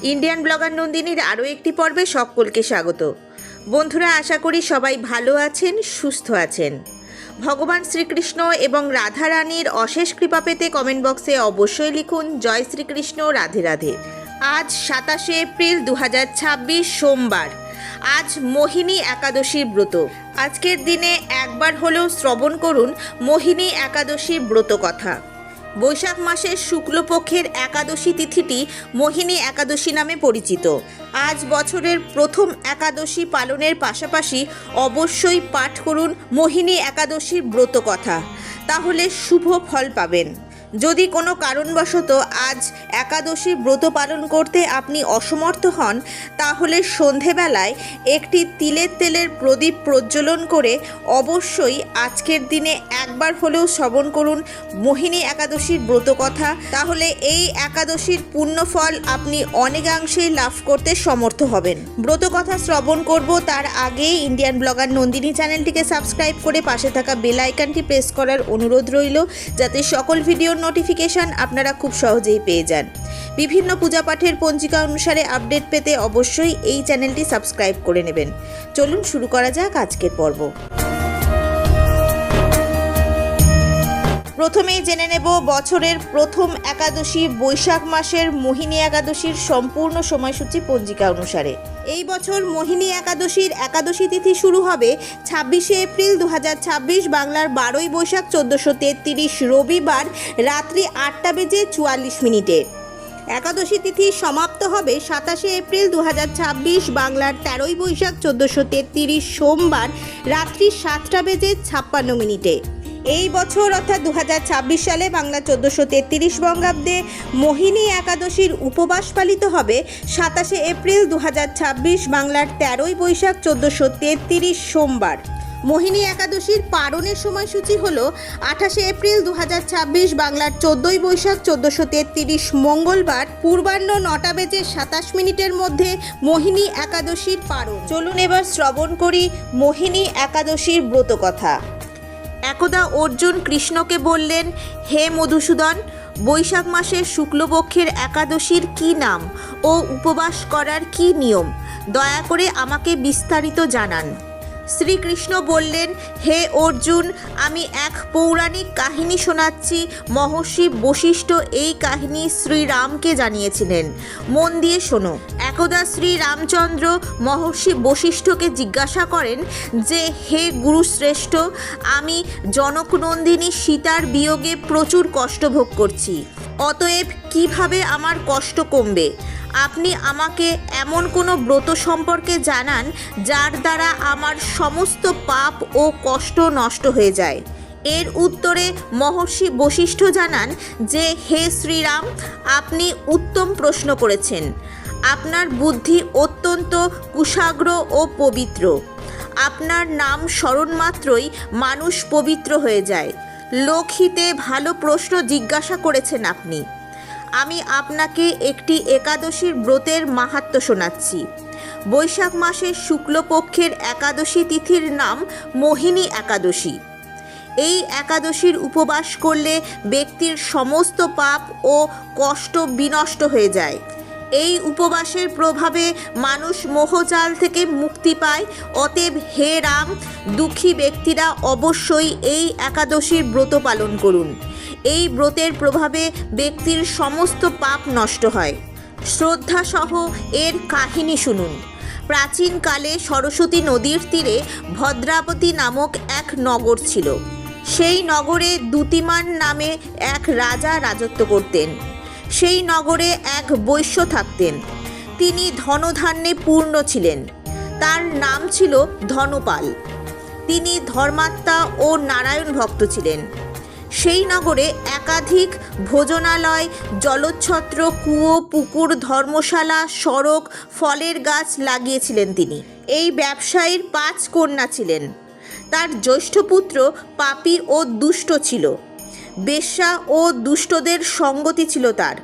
Indian blogger নন্দিনীর আরও একটি পর্বে সকলকে স্বাগত। বন্ধুরা, আশা করি সবাই ভালো আছেন, সুস্থ আছেন। ভগবান শ্রীকৃষ্ণ এবং রাধা রানীর অশেষ কৃপা পেতে কমেন্ট বক্সে অবশ্যই লিখুন জয় শ্রীকৃষ্ণ, রাধে রাধে। আজ 27শে এপ্রিল 2026 সোমবার। আজ মোহিনী একাদশীর ব্রত। আজকের দিনে একবার হলেও শ্রবণ করুন মোহিনী একাদশী ব্রত কথা। বৈশাখ মাসের শুক্লপক্ষের একাদশী তিথিটি মোহিনী একাদশী নামে পরিচিত। আজ বছরের প্রথম একাদশী পালনের পাশাপাশি অবশ্যই পাঠ করুন মোহিনী একাদশীর ব্রত কথা, তাহলে শুভ ফল পাবেন। যদি কোনো কারণবশত আজ একাদশী ব্রত পালন করতে আপনি অসমর্থ হন, তাহলে সন্ধেবেলায় একটি তিলের তেলের প্রদীপ প্রজ্বলন করে অবশ্যই আজকের দিনে একবার হলেও শ্রবণ করুন মোহিনী একাদশীর ব্রত কথা, তাহলে এই একাদশীর পুণ্যফল আপনি অনেকাংশেই লাভ করতে সমর্থ হবেন। ব্রত কথা শ্রবণ করব তার আগে ইন্ডিয়ান ব্লগার নন্দিনী চ্যানেলটিকে সাবস্ক্রাইব করে পাশে থাকা বেল আইকনটি প্রেস করার অনুরোধ রইল, যাতে সকল ভিডিওর নোটিফিকেশন আপনারা খুব সহজেই পেয়ে যান। বিভিন্ন পূজা পাঠের পঞ্জিকা অনুসারে আপডেট পেতে অবশ্যই এই চ্যানেলটি সাবস্ক্রাইব করে নেবেন। চলুন শুরু করা যাক আজকের পর্ব। প্রথমেই জেনে নেব বছরের প্রথম একাদশী বৈশাখ মাসের মোহিনী একাদশীর সম্পূর্ণ সময়সূচি পঞ্জিকা অনুসারে। এই বছর মোহিনী একাদশীর একাদশী তিথি শুরু হবে 26শে এপ্রিল 2026 বাংলার 12ই বৈশাখ 1433 রবিবার রাত্রি 8:44। একাদশী তিথি সমাপ্ত হবে 27শে এপ্রিল 2026 বাংলার 13ই বৈশাখ 1433 সোমবার রাত্রি 7:56। এই বছর অর্থাৎ 2026 সালে বাংলা 1433 বঙ্গাব্দে মোহিনী একাদশীর উপবাস পালিত হবে 27শে এপ্রিল 2026 বাংলার 13ই বৈশাখ 1433 সোমবার। মোহিনী একাদশীর পারণের সময়সূচি হল 28শে এপ্রিল 2026 বাংলার 14ই বৈশাখ 1433 মঙ্গলবার পূর্বাহ্ন 9:27 মধ্যে মোহিনী একাদশীর পারণ। চলুন এবার শ্রবণ করি মোহিনী একাদশীর ব্রত কথা। একদা অর্জুন কৃষ্ণকে বললেন, হে মধুসূদন, বৈশাখ মাসের শুক্লপক্ষের একাদশীর কী নাম ও উপবাস করার কী নিয়ম, দয়া করে আমাকে বিস্তারিত জানান। শ্রীকৃষ্ণ বললেন, হে অর্জুন, আমি এক পৌরাণিক কাহিনী শোনাচ্ছি। মহর্ষি বশিষ্ঠ এই কাহিনী শ্রীরামকে জানিয়েছিলেন। মন দিয়ে শোনো। একদা শ্রীরামচন্দ্র মহর্ষি বশিষ্ঠকে জিজ্ঞাসা করেন যে, হে গুরুশ্রেষ্ঠ, আমি জনকনন্দিনী সীতার বিয়োগে প্রচুর কষ্ট ভোগ করছি। অতএব কিভাবে আমার কষ্ট কমবে? আপনি আমাকে এমন কোনো ব্রত সম্পর্কে জানান যার দ্বারা আমার সমস্ত পাপ ও কষ্ট নষ্ট হয়ে যায়। এর উত্তরে মহর্ষি বশিষ্ঠ জানান যে, হে শ্রীরাম, আপনি উত্তম প্রশ্ন করেছেন। আপনার বুদ্ধি অত্যন্ত কুশাগ্র ও পবিত্র। আপনার নাম স্মরণ মাত্রই মানুষ পবিত্র হয়ে যায়। লোকহিতে ভালো প্রশ্ন জিজ্ঞাসা করেছেন আপনি। আমি আপনাকে একটি একাদশীর ব্রতের মাহাত্ম্য শোনাচ্ছি। বৈশাখ মাসের শুক্লপক্ষের একাদশী তিথির নাম মোহিনী একাদশী। এই একাদশীর উপবাস করলে ব্যক্তির সমস্ত পাপ ও কষ্ট বিনষ্ট হয়ে যায়। এই উপবাসের প্রভাবে মানুষ মোহজাল থেকে মুক্তি পায়। অতএব হে রাম, দুঃখী ব্যক্তিরা অবশ্যই এই একাদশীর ব্রত পালন করুন। এই ব্রতের প্রভাবে ব্যক্তির সমস্ত পাপ নষ্ট হয়। শ্রদ্ধাসহ এর কাহিনী শুনুন। প্রাচীনকালে সরস্বতী নদীর তীরে ভদ্রাবতী নামক এক নগর ছিল। সেই নগরে দ্যুতিমান নামে এক রাজা রাজত্ব করতেন। সেই নগরে এক বৈশ্য থাকতেন। তিনি ধনধান্যে পূর্ণ ছিলেন। তার নাম ছিল ধনপাল। তিনি ধর্মাত্মা ও নারায়ণ ভক্ত ছিলেন। সেই নগরে একাধিক ভোজনালয়, জলচ্ছত্র, কুয়ো, পুকুর, ধর্মশালা, সড়ক, ফলের গাছ লাগিয়েছিলেন তিনি। এই ব্যবসায়ীর 5 কন্যা ছিলেন। তার জ্যৈষ্ঠ পুত্র পাপী ও দুষ্ট ছিল। বেশ্যা ও দুষ্টদের সঙ্গতি ছিল তার।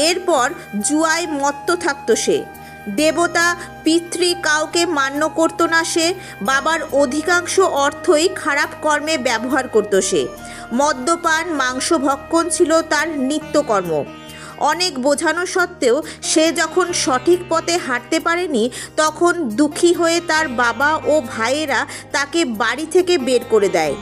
এরপর জুয়ায় মত্ত থাকত সে। দেবতা পিতৃ কাউকে মান্য করত না সে। বাবার অধিকাংশ অর্থই খারাপ কর্মে ব্যবহার করত সে। মদ্যপান, মাংস ভক্ষণ ছিল তার নিত্যকর্ম। অনেক বোঝানো সত্ত্বেও সে যখন সঠিক পথে হাঁটতে পারেনি তখন দুঃখী হয়ে তার বাবা ও ভাইয়েরা তাকে বাড়ি থেকে বের করে দেয়।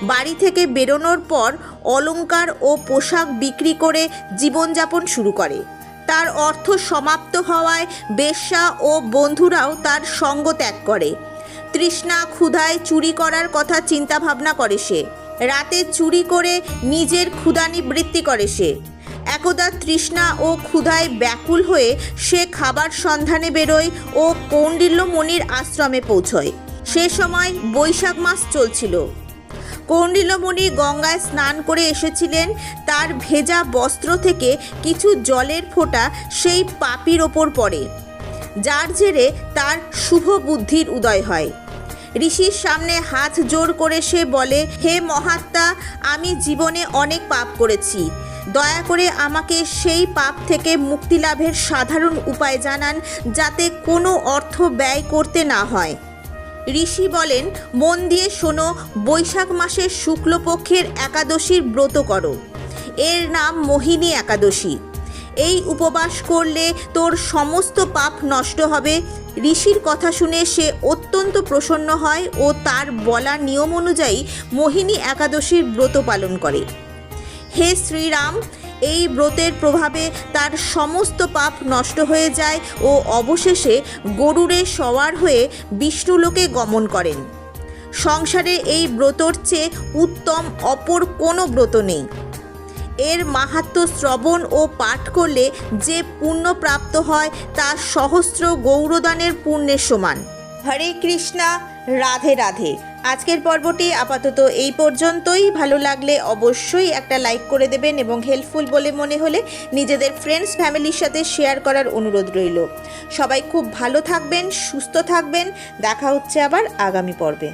বাড়ি থেকে বেরোনোর পর অলংকার ও পোশাক বিক্রি করে জীবনযাপন শুরু করে। তার অর্থ সমাপ্ত হওয়ায় বেশ্যা ও বন্ধুরাও তার সঙ্গ ত্যাগ করে। তৃষ্ণা ক্ষুধায় চুরি করার কথা চিন্তা ভাবনা করে সে। রাতে চুরি করে নিজের ক্ষুধা নিবৃত্তি করে সে। একদা তৃষ্ণা ও ক্ষুধায় ব্যাকুল হয়ে সে খাবার সন্ধানে বেরোয় ও কৌণ্ডিল্যমণির আশ্রমে পৌঁছয়। সে সময় বৈশাখ মাস চলছিল। কৌণ্ডিল্যমণি গঙ্গায় স্নান করে এসেছিলেন। তার ভেজা বস্ত্র থেকে কিছু জলের ফোঁটা সেই পাপীর ওপর পড়ে, যার জেরে তার শুভ বুদ্ধির উদয় হয়। ঋষির সামনে হাত জোর করে সে বলে, হে মহাত্মা, আমি জীবনে অনেক পাপ করেছি, দয়া করে আমাকে সেই পাপ থেকে মুক্তি লাভের সাধারণ উপায় জানান, যাতে কোনো অর্থ ব্যয় করতে না হয়। ঋষি বলেন, মন দিয়ে শোনো, বৈশাখ মাসের শুক্লপক্ষের একাদশীর ব্রত করো। এর নাম মোহিনী একাদশী। এই উপবাস করলে তোর সমস্ত পাপ নষ্ট হবে। ঋষির কথা শুনে সে অত্যন্ত প্রসন্ন হয় ও তার বলা নিয়ম অনুযায়ী মোহিনী একাদশীর ব্রত পালন করে। হে শ্রীরাম, এই ব্রতের প্রভাবে তার সমস্ত পাপ নষ্ট হয়ে যায় ও অবশেষে গরুড়ে সওয়ার হয়ে বিষ্ণুলোকে গমন করেন। সংসারে এই ব্রতর চেয়ে উত্তম অপর কোনো ব্রত নেই। এর মাহাত্ম্য শ্রবণ ও পাঠ করলে যে পুণ্য প্রাপ্ত হয় তা সহস্র গৌরদানের পুণ্যের সমান। হরে কৃষ্ণা, রাধে রাধে। আজকের পর্বটি আপাতত এই পর্যন্তই। ভালো লাগলে অবশ্যই একটা লাইক করে দেবেন এবং হেল্পফুল বলে মনে হলে নিজেদের ফ্রেন্ডস ফ্যামিলির সাথে শেয়ার করার অনুরোধ রইল। সবাই খুব ভালো থাকবেন, সুস্থ থাকবেন। দেখা হচ্ছে আবার আগামী পর্বে।